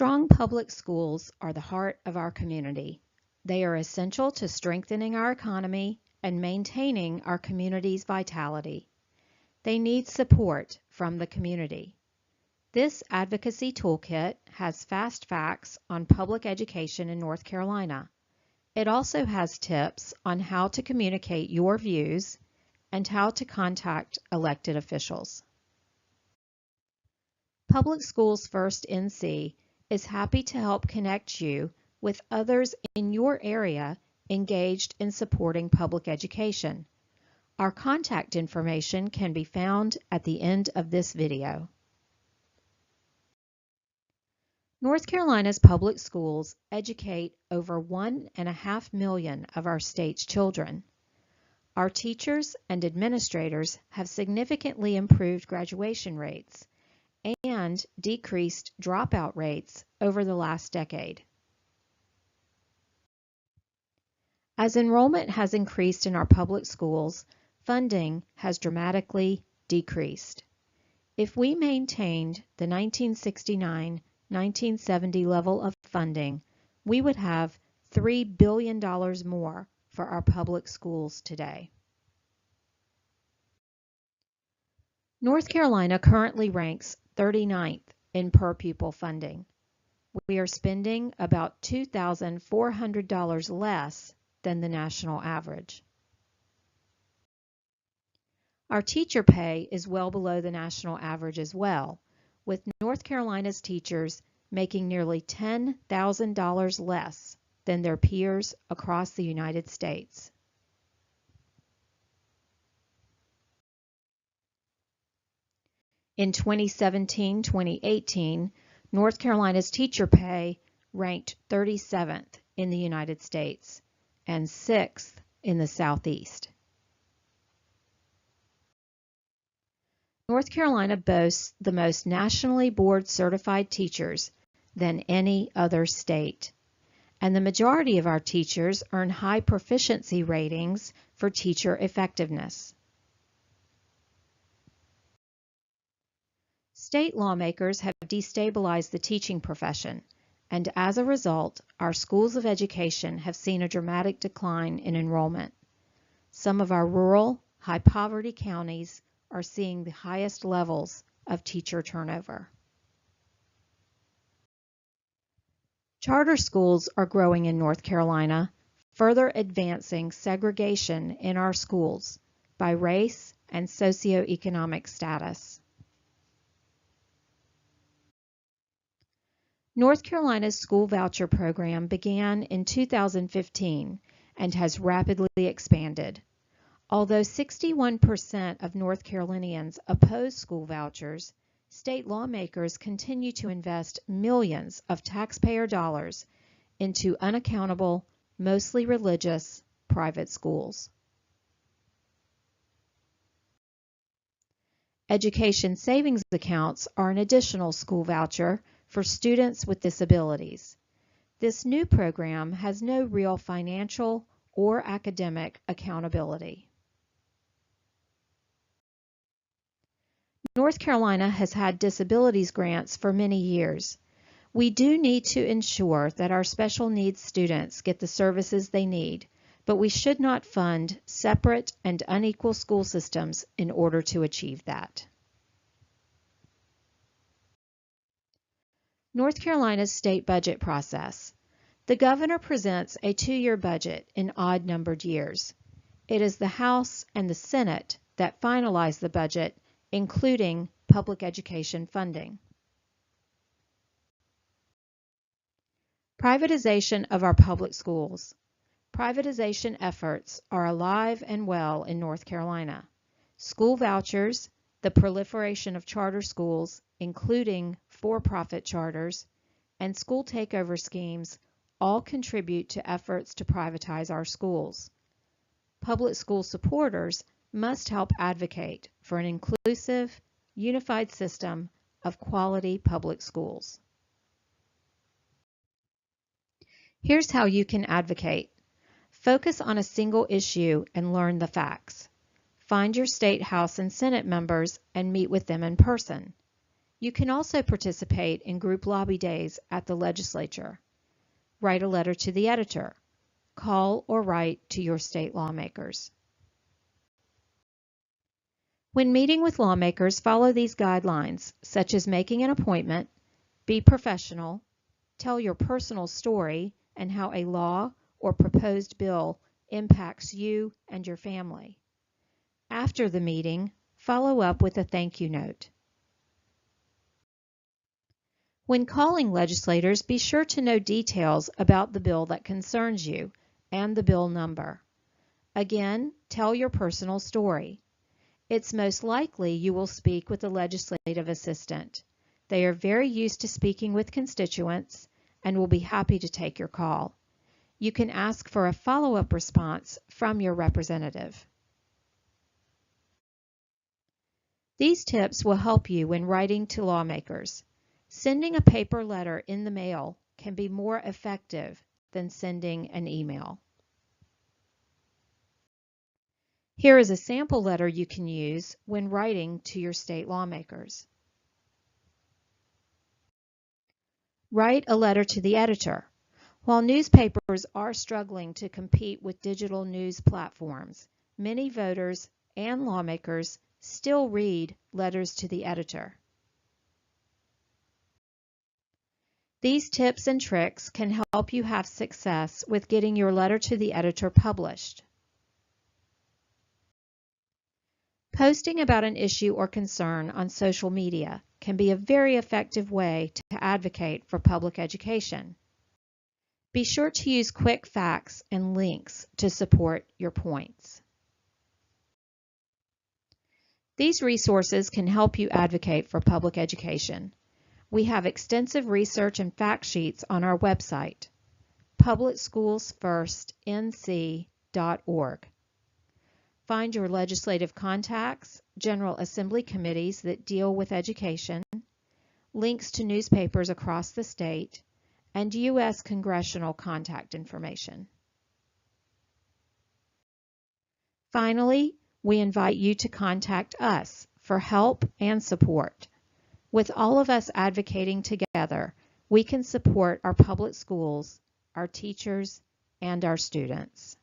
Strong public schools are the heart of our community. They are essential to strengthening our economy and maintaining our community's vitality. They need support from the community. This Advocacy Toolkit has fast facts on public education in North Carolina. It also has tips on how to communicate your views and how to contact elected officials. Public Schools First NC is happy to help connect you with others in your area engaged in supporting public education. Our contact information can be found at the end of this video. North Carolina's public schools educate over 1.5 million of our state's children. Our teachers and administrators have significantly improved graduation rates and decreased dropout rates over the last decade. As enrollment has increased in our public schools, funding has dramatically decreased. If we maintained the 1969-1970 level of funding, we would have $3 billion more for our public schools today. North Carolina currently ranks 39th in per pupil funding. We are spending about $2,400 less than the national average. Our teacher pay is well below the national average as well, with North Carolina's teachers making nearly $10,000 less than their peers across the United States. In 2017-2018, North Carolina's teacher pay ranked 37th in the United States and 6th in the Southeast. North Carolina boasts the most nationally board-certified teachers than any other state, and the majority of our teachers earn high proficiency ratings for teacher effectiveness. State lawmakers have destabilized the teaching profession, and as a result, our schools of education have seen a dramatic decline in enrollment. Some of our rural, high-poverty counties are seeing the highest levels of teacher turnover. Charter schools are growing in North Carolina, further advancing segregation in our schools by race and socioeconomic status. North Carolina's school voucher program began in 2015 and has rapidly expanded. Although 61% of North Carolinians oppose school vouchers, state lawmakers continue to invest millions of taxpayer dollars into unaccountable, mostly religious, private schools. Education savings accounts are an additional school voucher for students with disabilities. This new program has no real financial or academic accountability. North Carolina has had disabilities grants for many years. We do need to ensure that our special needs students get the services they need, but we should not fund separate and unequal school systems in order to achieve that. North Carolina's state budget process. The governor presents a 2-year budget in odd-numbered years. It is the House and the Senate that finalize the budget, including public education funding. Privatization of our public schools. Privatization efforts are alive and well in North Carolina. School vouchers, the proliferation of charter schools, including for-profit charters, and school takeover schemes all contribute to efforts to privatize our schools. Public school supporters must help advocate for an inclusive, unified system of quality public schools. Here's how you can advocate. Focus on a single issue and learn the facts. Find your state House and Senate members and meet with them in person. You can also participate in group lobby days at the legislature. Write a letter to the editor. Call or write to your state lawmakers. When meeting with lawmakers, follow these guidelines, such as making an appointment, be professional, tell your personal story and how a law or proposed bill impacts you and your family. After the meeting, follow up with a thank you note. When calling legislators, be sure to know details about the bill that concerns you and the bill number. Again, tell your personal story. It's most likely you will speak with a legislative assistant. They are very used to speaking with constituents and will be happy to take your call. You can ask for a follow-up response from your representative. These tips will help you when writing to lawmakers. Sending a paper letter in the mail can be more effective than sending an email. Here is a sample letter you can use when writing to your state lawmakers. Write a letter to the editor. While newspapers are struggling to compete with digital news platforms, many voters and lawmakers still read letters to the editor. These tips and tricks can help you have success with getting your letter to the editor published. Posting about an issue or concern on social media can be a very effective way to advocate for public education. Be sure to use quick facts and links to support your points. These resources can help you advocate for public education. We have extensive research and fact sheets on our website, publicschoolsfirstnc.org. Find your legislative contacts, General Assembly committees that deal with education, links to newspapers across the state, and U.S. congressional contact information. Finally, we invite you to contact us for help and support. With all of us advocating together, we can support our public schools, our teachers, and our students.